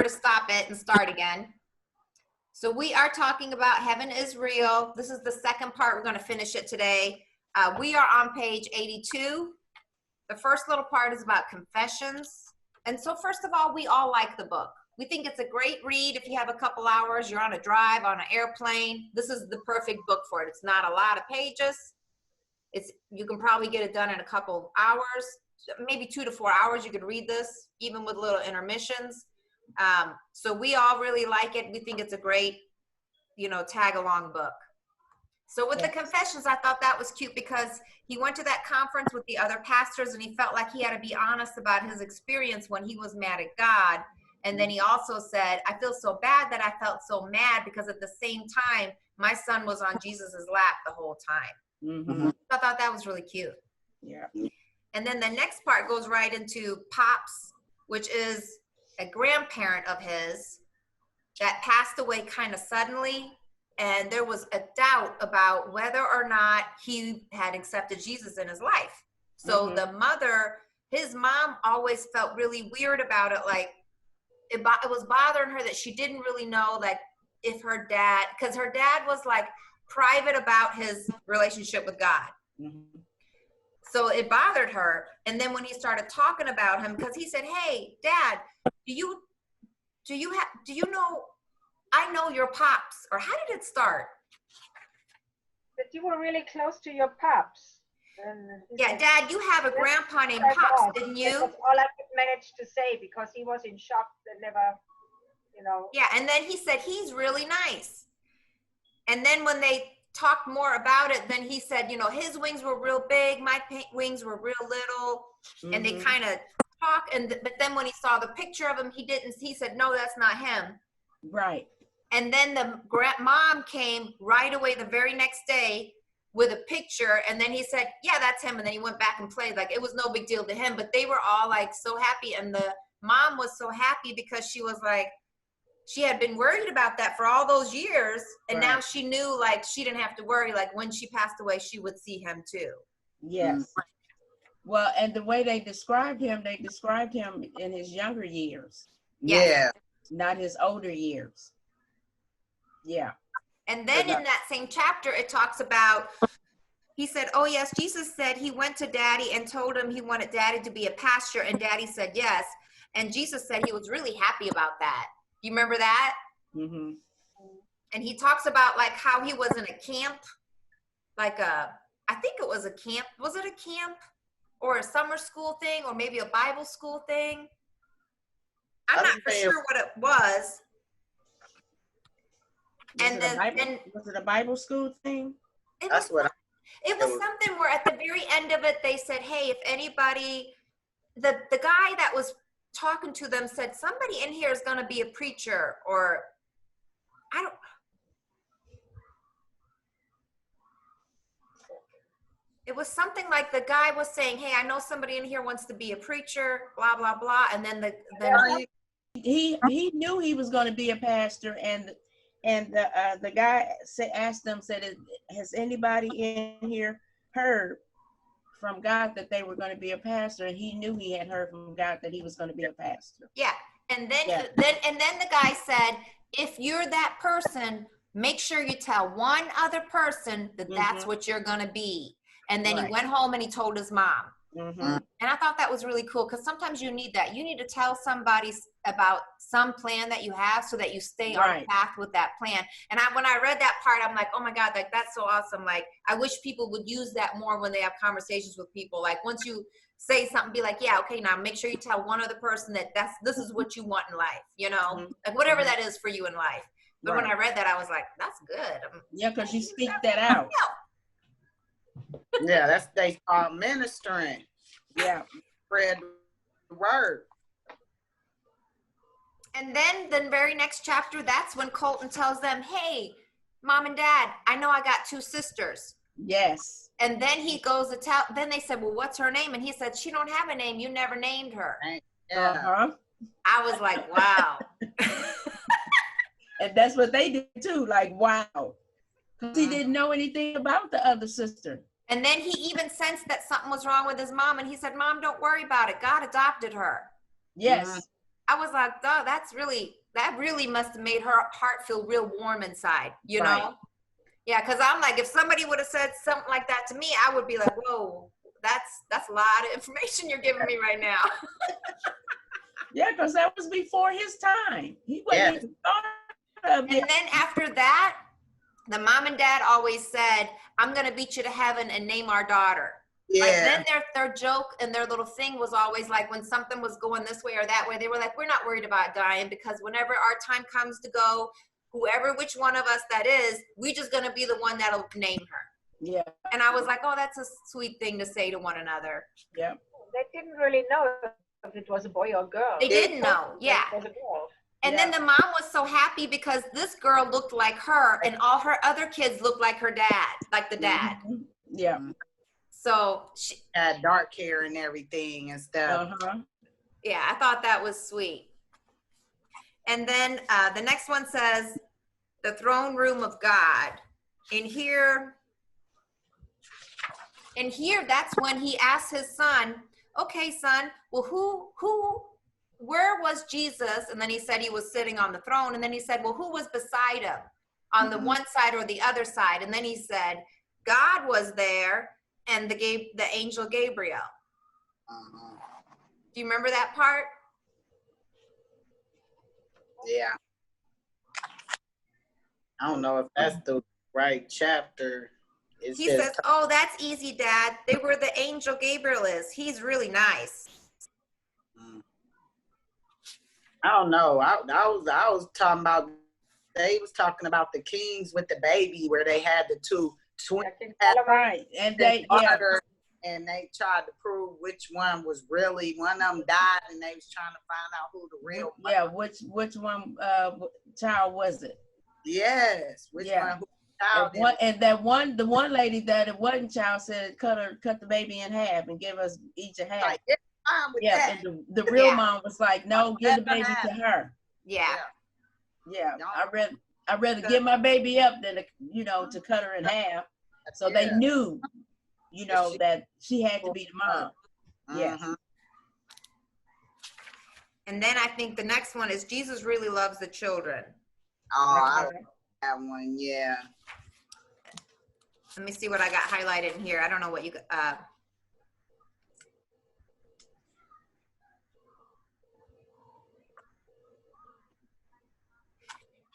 to stop it and start again. So we are talking about Heaven is Real. This is the second part. We're going to finish it today. We are on page 82. The first little part is about confessions. And so first of all, we all like the book. We think it's a great read if you have a couple hours, you're on a drive, on an airplane. This is the perfect book for it. It's not a lot of pages. You can probably get it done in a couple hours, maybe 2 to 4 hours. You could read this, even with little intermissions. So we all really like it. We think it's a great, tag along book. So with the confessions, I thought that was cute because he went to that conference with the other pastors and he felt like he had to be honest about his experience when he was mad at God. And then he also said, I feel so bad that I felt so mad because at the same time, my son was on Jesus's lap the whole time. Mm-hmm. I thought that was really cute. Yeah. And then the next part goes right into Pops, which is a grandparent of his that passed away kind of suddenly. And there was a doubt about whether or not he had accepted Jesus in his life. So the mother, his mom always felt really weird about it. Like it was bothering her that she didn't really know, like if her dad, because her dad was like private about his relationship with God. Mm-hmm. So it bothered her. And then when he started talking about him, because he said, hey, Dad, do you know, I know your Pops, or how did it start? But you were really close to your Pops. Yeah, said, Dad, you have a grandpa named Pops, didn't you? That's all I could manage to say because he was in shock and never, Yeah, and then he said, he's really nice. And then when they talked more about it, then he said, his wings were real big, my wings were real little, and they kind of talked. But then when he saw the picture of him, he said, no, that's not him. Right. And then the mom came right away the very next day with a picture. And then he said, yeah, that's him. And then he went back and played. Like, it was no big deal to him. But they were all, like, so happy. And the mom was so happy because she was like, she had been worried about that for all those years. And now she knew, like, she didn't have to worry. Like, when she passed away, she would see him, too. Yes. Well, and the way they described him in his younger years. Yeah. Not his older years. Yeah. And then in that same chapter, it talks about, he said, oh, yes, Jesus said he went to Daddy and told him he wanted Daddy to be a pastor. And Daddy said yes. And Jesus said he was really happy about that. You remember that? Mm-hmm. And he talks about, like, how he was in a camp, I think it was a camp. Was it a camp or a summer school thing or maybe a Bible school thing? I'm not for sure what it was. Was it a Bible school thing? It was something where at the very end of it, they said, hey, if anybody, the guy that was talking to them said, somebody in here is going to be a preacher, or it was something like the guy was saying, hey, I know somebody in here wants to be a preacher, blah, blah, blah. And then he knew he was going to be a pastor, and the guy asked them, said, has anybody in here heard from God that they were going to be a pastor? And he knew he had heard from God that he was going to be a pastor. Yeah. And then the guy said, if you're that person, make sure you tell one other person that that's what you're going to be. And then he went home and he told his mom. Mm-hmm. And I thought that was really cool because sometimes you need that. You need to tell somebody about some plan that you have so that you stay on the path with that plan. And when I read that part, I'm like, oh my God, like that's so awesome. Like, I wish people would use that more when they have conversations with people. Like, once you say something, be like, yeah, okay, now make sure you tell one other person that this is what you want in life, like whatever that is for you in life. But when I read that, I was like, that's good. Yeah, because you speak that out. Yeah, that's they call ministering. Yeah. Spread the word. And then the very next chapter, that's when Colton tells them, hey, Mom and Dad, I know I got 2 sisters. Yes. And then he goes to tell, then they said, well, what's her name? And he said, she don't have a name. You never named her. Yeah. Uh-huh. I was like, wow. And that's what they did too. Like, wow. Because he didn't know anything about the other sister. And then he even sensed that something was wrong with his mom. And he said, Mom, don't worry about it. God adopted her. Yes. I was like, oh, that really must have made her heart feel real warm inside, you Right. know? Yeah, because I'm like, if somebody would have said something like that to me, I would be like, whoa, that's a lot of information you're giving me right now. Yeah, because that was before his time. He wasn't Yes. even thought of And it. then after that, the mom and dad always said, I'm going to beat you to heaven and name our daughter. Like, Yeah. then their joke and their little thing was always like, when something was going this way or that way, they were like, we're not worried about dying, because whenever our time comes to go, whoever, which one of us that is, we just going to be the one that'll name her. Yeah, And I was like, oh, that's a sweet thing to say to one another. yeah. They didn't really know if it was a boy or girl. They didn't know. Yeah. It was a girl. And then the mom was so happy because this girl looked like her and all her other kids looked like her dad, like the dad. Mhm. Yeah. So she, Had dark hair and everything and stuff. Uh-huh. yeah, I thought that was sweet. And then the next one says, the throne room of God. And here, that's when he asked his son, okay, son, well, where was Jesus? And then he said he was sitting on the throne. And then he said, well, who was beside him on the one side or the other side? And then he said, God was there and the angel Gabriel. Uh-huh. Do you remember that part? Yeah. I don't know if that's the right chapter. It He says, oh, that's easy, Dad. They were the angel Gabriel is. He's really nice. I don't know. I was talking about, they was talking about the kings with the baby where they had the two twins. Right. And they, yeah. And they tried to prove which one was really, one of them died and they was trying to find out who the real one. Yeah, which one child was it? Yes. Which Yeah. one? Who child And, the one lady that it wasn't child said cut the baby in half and give us each a half. like, yeah, fine with Yeah, that. and the real Yeah. mom was like, no, give the baby to her. Yeah. Yeah, No. I'd rather give my baby up than to cut her in half. So they Yeah. knew, that she had to be the mom. Yes. Mhm. And then I think the next one is Jesus really loves the children. Oh, I like that one. Yeah. Let me see what I got highlighted in here. I don't know what you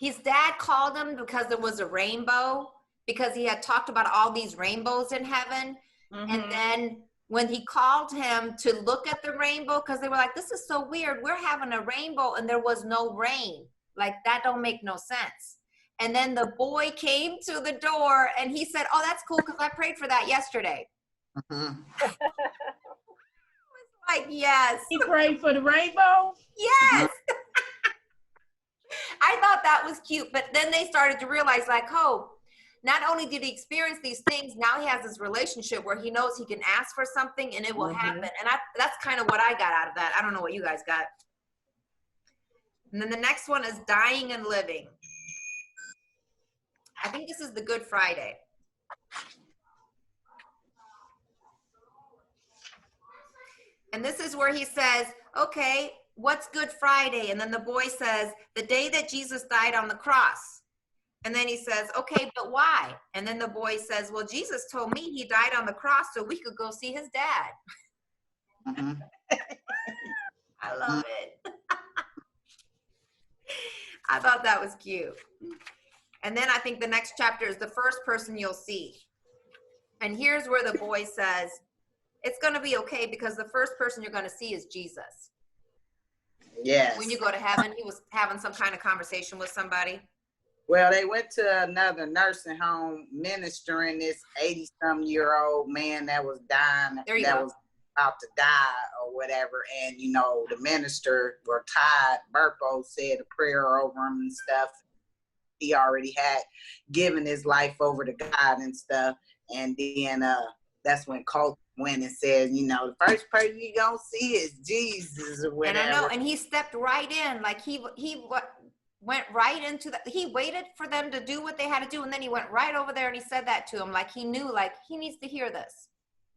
his dad called him because there was a rainbow, because he had talked about all these rainbows in heaven. Mhm. And then when he called him to look at the rainbow, because they were like, this is so weird. We're having a rainbow and there was no rain. Like, that don't make no sense. And then the boy came to the door and he said, oh, that's cool because I prayed for that yesterday. Mhm. Like, yes. He prayed for the rainbow. Yes. I thought that was cute. But then they started to realize, like, oh, not only did he experience these things, now he has this relationship where he knows he can ask for something and it will happen. And that's kind of what I got out of that. I don't know what you guys got. And then the next one is dying and living. I think this is the Good Friday. And this is where he says, okay, what's Good Friday? And then the boy says, the day that Jesus died on the cross. And then he says, okay, but why? And then the boy says, well, Jesus told me he died on the cross so we could go see his dad. Mhm. I love it. I thought that was cute. And then I think the next chapter is the first person you'll see. And here's where the boy says, it's going to be okay because the first person you're going to see is Jesus. Yes. When you go to heaven, he was having some kind of conversation with somebody. Well, they went to another nursing home ministering this 80-some-year-old man that was dying, There you that go. was about to die or whatever. And, the minister, or Todd Burpo, said a prayer over him and stuff. He already had given his life over to God and stuff. And then that's when Colt went and said, the first person you're going to see is Jesus or whatever. And I know, and he stepped right in, like he went right into that. He waited for them to do what they had to do, and then he went right over there and he said that to him, like he knew, like he needs to hear this.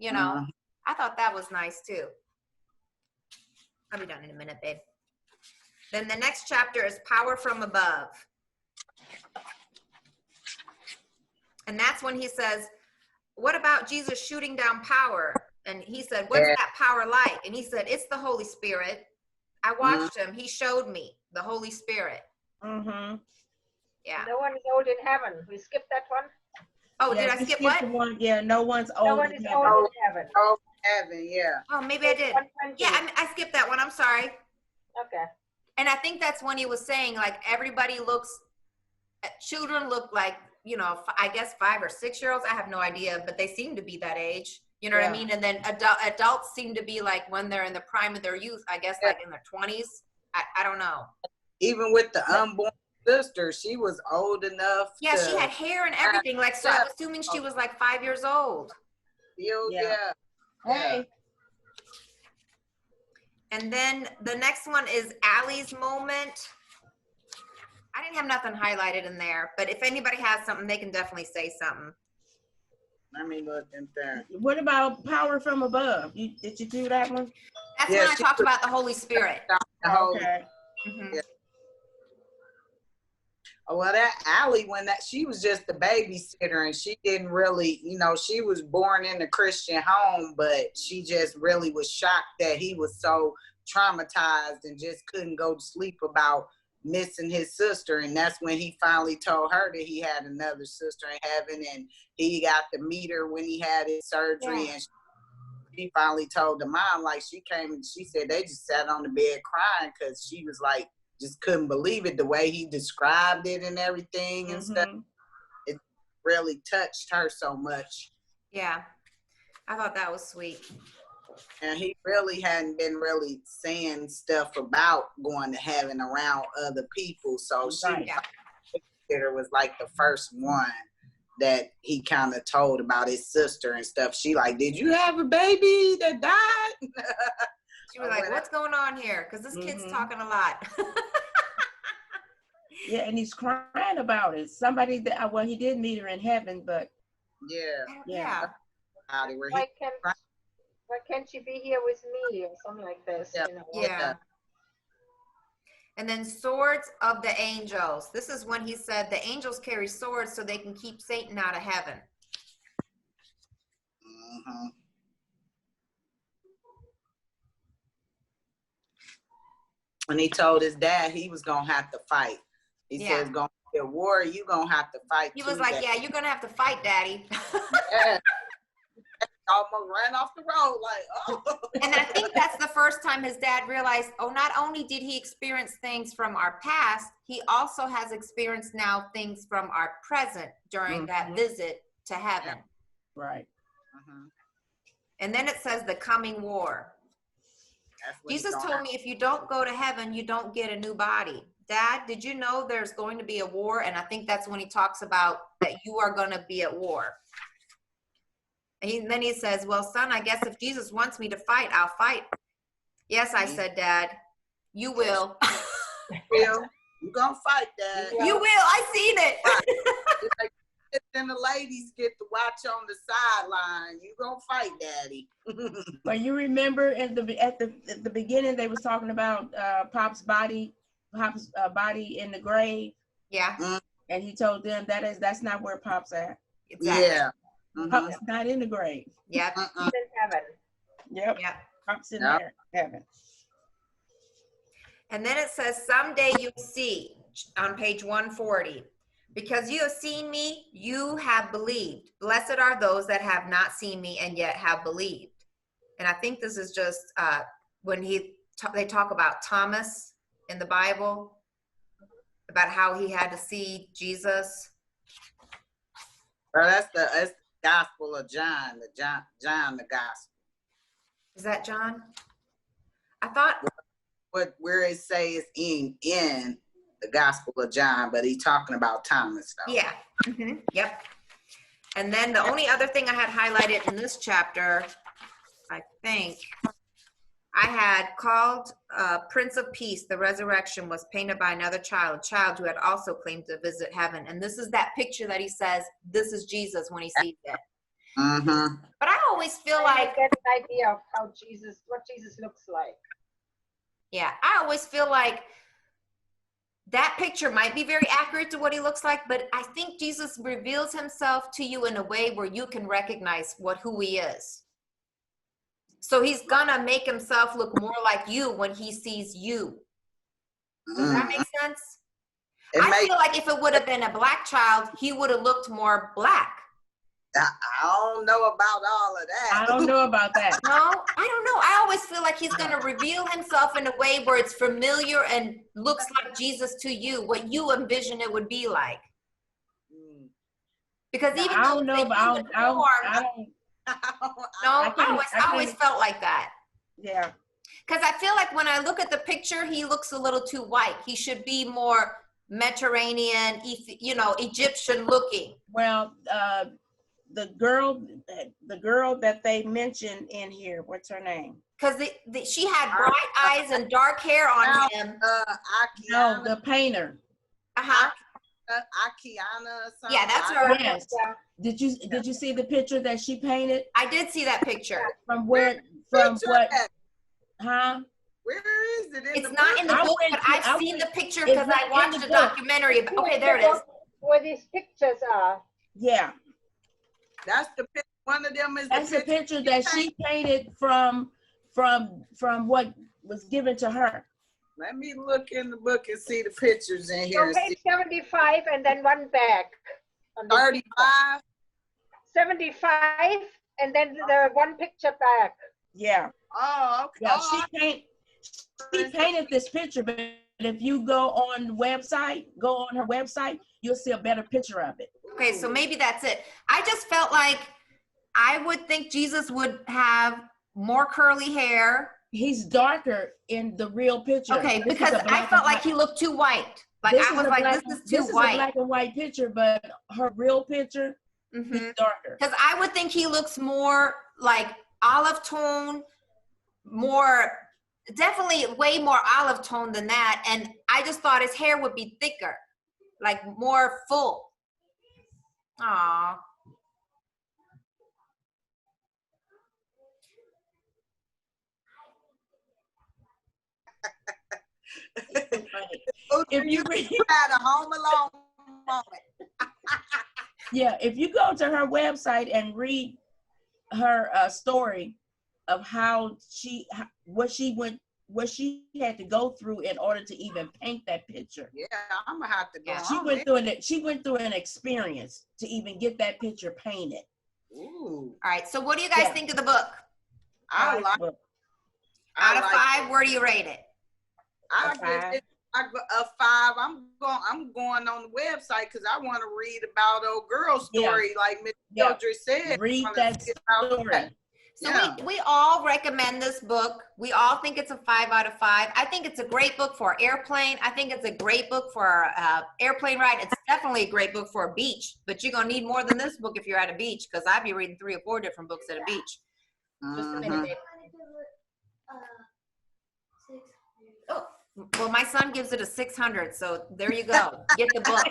Mhm. I thought that was nice too. I'll be done in a minute, babe. Then the next chapter is Power from Above. And that's when he says, what about Jesus shooting down power? And he said, what's that power like? And he said, it's the Holy Spirit. I watched him. He showed me the Holy Spirit. Mm-hmm. Yeah. No one is old in heaven. We skipped that one. Oh, Yeah, did I we skip skipped what? the one. Yeah, no one's No old one in is heaven. old in heaven. Oh, heaven, yeah. Oh, maybe I did. 120. Yeah, I skipped that one. I'm sorry. Okay. And I think that's when he was saying, like, everybody looks, children look like, you know, I guess 5 or 6 year olds. I have no idea, but they seem to be that age. You know what I mean? And then adults seem to be like when they're in the prime of their youth, I guess, like in their 20s. I don't know. Even with the unborn sister, she was old enough. Yeah, to she had hair and everything. Like, so I'm assuming she was like 5 years old. feel, Yeah. Hey. And then the next one is Allie's moment. I didn't have nothing highlighted in there, but if anybody has something, they can definitely say something. Let me look in there. What about Power from Above? Did you do that one? That's Yeah, when I she talked was- about the Holy Spirit. The whole- Okay. Mhm. Well, that Allie, when she was just a babysitter and she didn't really, you know, she was born in a Christian home, but she just really was shocked that he was so traumatized and just couldn't go to sleep about missing his sister. And that's when he finally told her that he had another sister in heaven, and he got to meet her when he had his surgery. And she finally told the mom, like, she came and she said they just sat on the bed crying because she was like, just couldn't believe it, the way he described it and everything and stuff. It really touched her so much. Yeah, I thought that was sweet. And he really hadn't been really saying stuff about going to heaven around other people. So she was like the first one that he kind of told about his sister and stuff. She like, did you have a baby that died? She was like, what's going on here? Because this kid's talking a lot. Yeah, and he's crying about it. Somebody that, well, he did meet her in heaven, but Yeah. Why can't she be here with me or something like this? Yeah. You know? Yeah. And then swords of the angels. This is when he said the angels carry swords so they can keep Satan out of heaven. Mm-hmm. And he told his dad he was going to have to fight. He said it's going to be a war. You're going to have to fight. He was like, yeah, you're going to have to fight, Daddy. Yeah. Almost ran off the road like, oh. And I think that's the first time his dad realized, oh, not only did he experience things from our past, he also has experienced now things from our present during that visit to heaven. Right. And then it says the coming war. Jesus told me if you don't go to heaven, you don't get a new body. Dad, did you know there's going to be a war? And I think that's when he talks about that you are going to be at war. And then he says, well, son, I guess if Jesus wants me to fight, I'll fight. Yes, I said, Dad, you will. You're going to fight, Dad. You will. I seen it. Like, then the ladies get to watch on the sideline. You going to fight, Daddy. But you remember at the beginning, they was talking about Pop's body in the grave. Yeah. And he told them that's not where Pop's at. Exactly. Yeah. Pop's not in the grave. Yep. He's in heaven. Yep. Pop's in there, heaven. And then it says, someday you'll see on page 140. Because you have seen me, you have believed. Blessed are those that have not seen me and yet have believed. And I think this is just when they talk about Thomas in the Bible, about how he had to see Jesus. Well, that's the Gospel of John, John the Gospel. Is that John? I thought. Where it says in the Gospel of John, but he's talking about Thomas, though. Yeah. Yep. And then the only other thing I had highlighted in this chapter, I think, I had called Prince of Peace, the resurrection was painted by another child who had also claimed to visit heaven. And this is that picture that he says, this is Jesus when he sees it. But I always feel like, I get an idea of what Jesus looks like. yeah, I always feel like that picture might be very accurate to what he looks like, but I think Jesus reveals himself to you in a way where you can recognize who he is. So he's gonna make himself look more like you when he sees you. Does that make sense? I feel like if it would have been a black child, he would have looked more black. I don't know about all of that. I don't know about that. No, I don't know. I always feel like he's going to reveal himself in a way where it's familiar and looks like Jesus to you, what you envision it would be like. Because even I though don't know it's about human form, I always felt like that. Yeah. Because I feel like when I look at the picture, he looks a little too white. He should be more Mediterranean, Egyptian looking. Well, the girl that they mentioned in here, what's her name? Because she had bright eyes and dark hair on him. No, the painter. Uh-huh. Akiana or something. Yeah, that's her. Yes. Yeah. Did you see the picture that she painted? I did see that picture. From what? Huh? Where is it? It's not in the book, but I've seen the picture because I watched a documentary. Okay, there it is. Where these pictures are. Yeah. That's the picture. One of them is That's the picture that she painted from what was given to her. Let me look in the book and see the pictures in here. So page 75 and then one back. 35. 75 and then the one picture back. Yeah. Oh, okay. Yeah, she painted this picture, but if you go on her website, you'll see a better picture of it. Okay, so maybe that's it. I just felt like I would think Jesus would have more curly hair. He's darker in the real picture. Okay, because I felt like he looked too white. Like I was like, this is too This is a white. black and white picture, but her real picture, he's darker. Because I would think he looks more like olive tone, definitely way more olive tone than that. And I just thought his hair would be thicker, like more full. Aww. If you read, had a Home Alone moment. yeah, if you go to her website and read her story of what she had to go through in order to even paint that picture. Yeah, I'm gonna have to go. Yeah, She went through an experience to even get that picture painted. Ooh, All right, so what do you guys think of the book? I like. Out of 5, where do you rate it? I give it a 5. I'm going on the website because I want to read about old girl story, like Miss Mildred said. Read that story. So we all recommend this book. We all think it's a 5 out of 5. I think it's a great book for airplane. I think it's a great book for airplane ride. It's definitely a great book for a beach, but you're gonna need more than this book if you're at a beach, because I'd be reading 3 or 4 different books at a beach. Just a minute, babe. Oh, well, my son gives it a 600, so there you go. Get the book.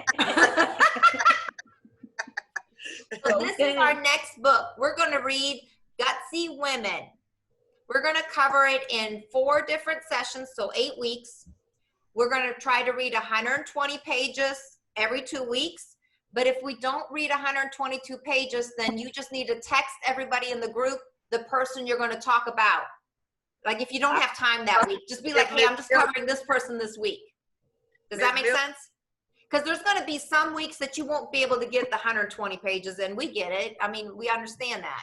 So this is our next book. We're going to read Gutsy Women. We're going to cover it in 4 different sessions, so 8 weeks. We're going to try to read 120 pages every 2 weeks. But if we don't read 122 pages, then you just need to text everybody in the group the person you're going to talk about. Like if you don't have time that week, just be like, hey, I'm just covering this person this week. Does that make sense? Because there's going to be some weeks that you won't be able to get the 120 pages, and we get it. I mean, we understand that,